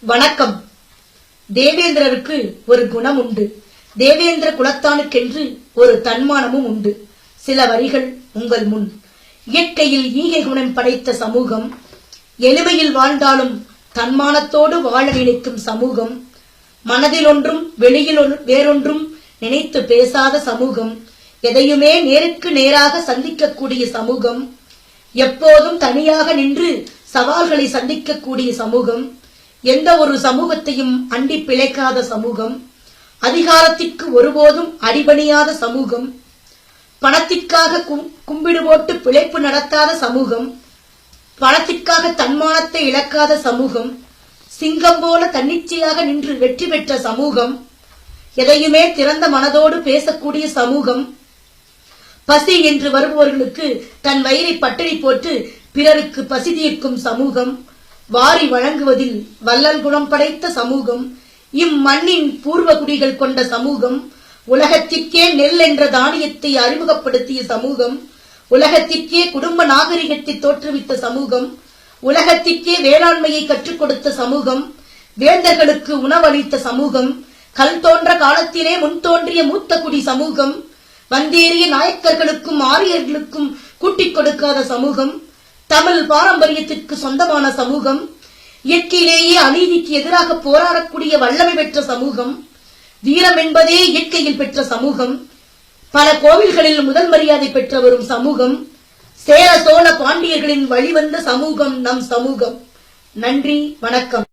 வணக்கம். தேவேந்திரருக்கு ஒரு குணம் உண்டு. தேவேந்திர குலத்தானுக்கென்று ஒரு தன்மானமும் உண்டு. சில வரிகள் உங்கள் முன். இயற்கையில் ஈகை குணம் படைத்த சமூகம், எளிமையில் வாழ்ந்தாலும் தன்மானத்தோடு வாழ நினைக்கும் சமூகம், மனதில் ஒன்றும் வெளியில் வேறொன்றும் நினைத்து பேசாத சமூகம், எதையுமே நேருக்கு நேராக சந்திக்கக்கூடிய சமூகம், எப்போதும் தனியாக நின்று சவால்களை சந்திக்கக்கூடிய சமூகம், எந்த ஒரு சமூகத்தையும் அண்டி பிழைக்காத சமூகம், அதிகாரத்திற்கு ஒருபோதும் அடிபணியாத சமூகம், பணத்திற்காக கும்பிடு போட்டு பிழைப்பு நடத்தாத சமூகம், பணத்திற்காக தன்மானத்தை இழக்காத சமூகம், சிங்கம் போல தன்னிச்சையாக நின்று வெற்றி பெற்ற சமூகம், எதையுமே திறந்த மனதோடு பேசக்கூடிய சமூகம், பசி என்று வருபவர்களுக்கு தன் வயிறை பட்டினி போட்டு பிறருக்கு பசி தீர்க்கும் சமூகம், வாரி வழங்குவதில் வள்ளல் குணம் படைத்த சமூகம், இம்மண்ணின் பூர்வ குடிகள் கொண்ட சமூகம், உலகத்திற்கே நெல் என்ற தானியத்தை அறிமுகப்படுத்திய சமூகம், உலகத்திற்கே குடும்ப நாகரிகத்தை தோற்றுவித்த சமூகம், உலகத்திற்கே வேளாண்மையை கற்றுக் கொடுத்த சமூகம், வேந்தர்களுக்கு உணவளித்த சமூகம், கல் தோன்ற காலத்திலே முன் தோன்றிய மூத்த குடி சமூகம், வந்தேறிய நாயக்கர்களுக்கும் ஆரியர்களுக்கும் கூட்டிக் கொடுக்காத சமூகம், தமிழ் பாரம்பரியத்திற்கு சொந்தமான சமூகம், இயற்கையிலேயே அநீதிக்கு எதிராக போராடக்கூடிய வல்லமை பெற்ற சமூகம், வீரம் என்பதே இயற்கையில் பெற்ற சமூகம், பல கோவில்களில் முதல் மரியாதை பெற்ற வரும் சமூகம், சேர சோழ பாண்டியர்களின் வழிவந்த சமூகம் நம் சமூகம். நன்றி, வணக்கம்.